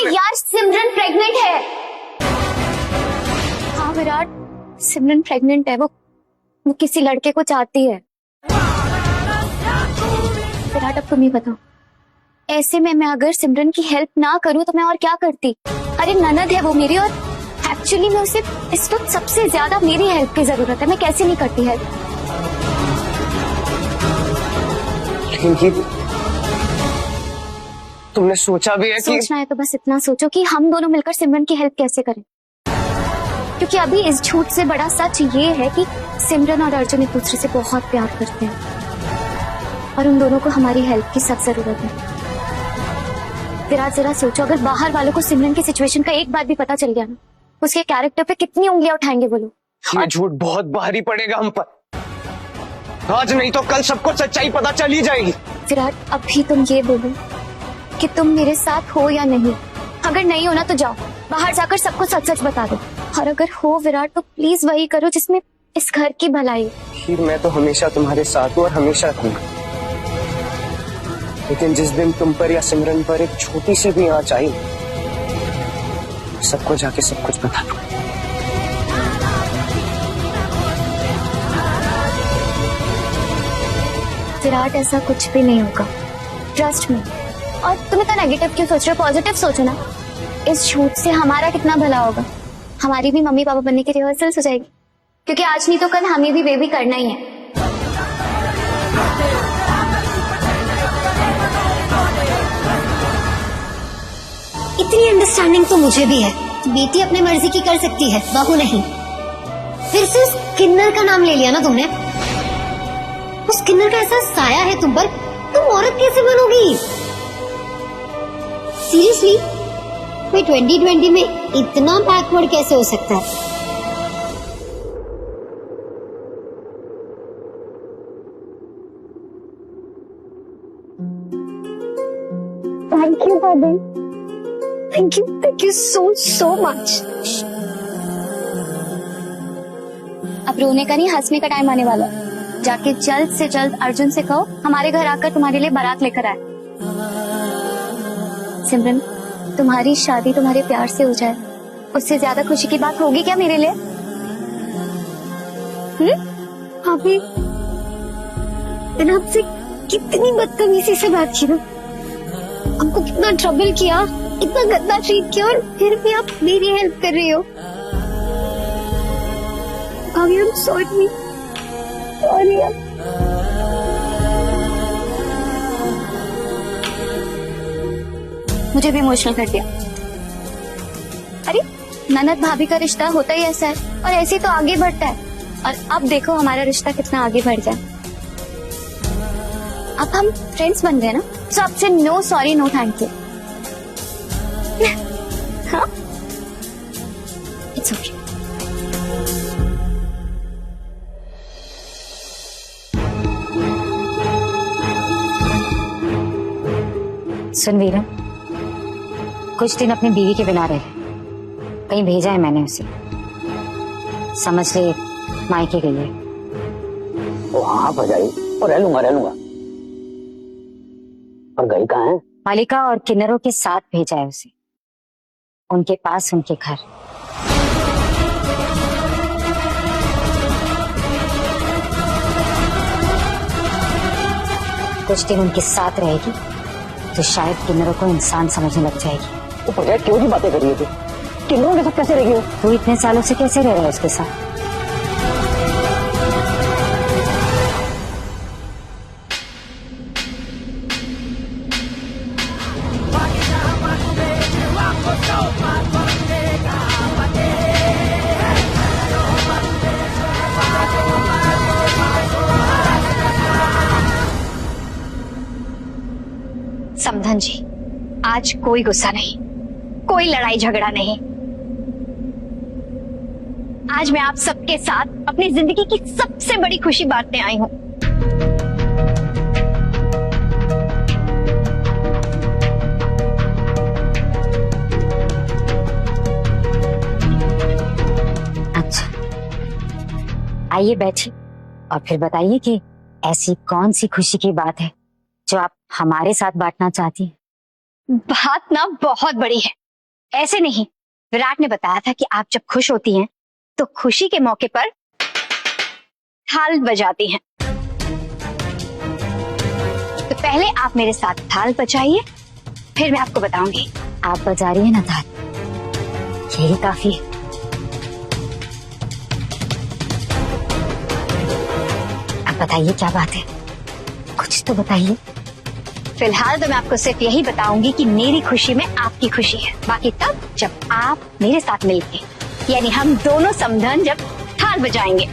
यार सिमरन प्रेग्नेंट है। हाँ विराट, सिमरन प्रेग्नेंट है। वो किसी लड़के को चाहती है। विराट अब तुम ही बताओ, ऐसे में मैं अगर सिमरन की हेल्प ना करूं तो मैं और क्या करती। अरे ननद है वो मेरी, और एक्चुअली मैं उसे इस वक्त सबसे ज्यादा मेरी हेल्प की जरूरत है। मैं कैसे नहीं करती हेल्प। लेकिन तुमने सोचा भी है कि सोचना है तो बस इतना सोचो कि हम दोनों मिलकर सिमरन की हेल्प कैसे करें। क्योंकि अभी इस झूठ से बड़ा सच ये है कि सिमरन और अर्जुन एक दूसरे से बहुत प्यार करते हैं और उन दोनों को हमारी हेल्प की सख्त जरूरत है। विराट जरा सोचो, अगर बाहर वालों को सिमरन की सिचुएशन का एक बात भी पता चल गया ना, उसके कैरेक्टर पे कितनी उंगलियां उठाएंगे वो लोग। ये झूठ बहुत भारी पड़ेगा हम पर। आज नहीं तो कल सबको सच्चाई पता चल ही जाएगी। विराट अभी तुम ये बोलो कि तुम मेरे साथ हो या नहीं। अगर नहीं हो ना तो जाओ बाहर जाकर सबको सच सच बता दो, और अगर हो विराट तो प्लीज वही करो जिसमें इस घर की भलाई। फिर मैं तो हमेशा तुम्हारे साथ हूँ और हमेशा रहूंगा, लेकिन जिस दिन तुम पर या सिमरन पर एक छोटी सी भी आँच आई, सबको जाके सब कुछ बता दो। विराट ऐसा कुछ भी नहीं होगा, ट्रस्ट मी। और तुम इतना नेगेटिव क्यों सोच रहे हो, पॉजिटिव सोचो ना। इस झूठ से हमारा कितना भला होगा। हमारी भी मम्मी पापा बनने की रिहर्सल्स हो जाएगी, क्योंकि आज नहीं तो कल हमें भी बेबी करना ही है। इतनी अंडरस्टैंडिंग तो मुझे भी है। बेटी अपने मर्जी की कर सकती है, बहू नहीं। फिर से उस किन्नर का नाम ले लिया ना तुमने। उस किन्नर का ऐसा साया है तुम पर, तुम औरत कैसे बनोगी? सीरियसली, मैं 2020 में इतना बैकवर्ड कैसे हो सकता है? Thank you Babu, thank you so much. अब रोने का नहीं, हंसने का टाइम आने वाला है। जाके जल्द से जल्द अर्जुन से कहो हमारे घर आकर तुम्हारे लिए बारात लेकर आए। सिमरन, तुम्हारी शादी तुम्हारे प्यार से हो जाए, उससे ज्यादा खुशी की बात होगी क्या मेरे लिए? अभी मैंने आपसे कितनी बदतमीजी से बात की ना, हमको कितना ट्रबल किया, इतना गंदा ट्रीट किया, और फिर भी आप मेरी हेल्प कर रही हो। अभी हम सॉरी। मुझे भी इमोशनल कर दिया। अरे ननद भाभी का रिश्ता होता ही ऐसा है, और ऐसे ही तो आगे बढ़ता है। और अब देखो हमारा रिश्ता कितना आगे बढ़ जाए। अब हम फ्रेंड्स बन गए ना, तो आपसे no sorry no thank you. हाँ, इट्स ओके। सुन वीरम, कुछ दिन अपनी बीवी के बिना रहे। कहीं भेजा है मैंने उसे, समझ ले मायके गई है। तो हाँ भजाई, और रह लूंगा। और गई कहाँ है? मालिका और किन्नरों के साथ भेजा है उसे, उनके पास, उनके घर। कुछ दिन उनके साथ रहेगी तो शायद किन्नरों को इंसान समझने लग जाएगी। तो भजाई क्यों की बातें कर रही है तू? किन्नरों के साथ कैसे रहेगी वो? तू इतने सालों से कैसे रह रहा है उसके साथ? समधन जी, आज कोई गुस्सा नहीं, कोई लड़ाई झगड़ा नहीं। आज मैं आप सबके साथ अपनी जिंदगी की सबसे बड़ी खुशी बांटने आई हूँ। अच्छा, आइए बैठिए और फिर बताइए कि ऐसी कौन सी खुशी की बात है जो आप हमारे साथ बांटना चाहती हैं? बात ना बहुत बड़ी है, ऐसे नहीं, विराट ने बताया था कि आप जब खुश होती हैं तो खुशी के मौके पर थाल बजाती हैं। तो पहले आप मेरे साथ थाल बजाइए, फिर मैं आपको बताऊंगी। आप बजा रही है ना थाल, यही काफी है। अब बताइए क्या बात है, कुछ तो बताइए। फिलहाल तो मैं आपको सिर्फ यही बताऊंगी कि मेरी खुशी में आपकी खुशी है। बाकी तब जब आप मेरे साथ मिलके, यानी हम दोनों समधन जब थाल बजाएंगे।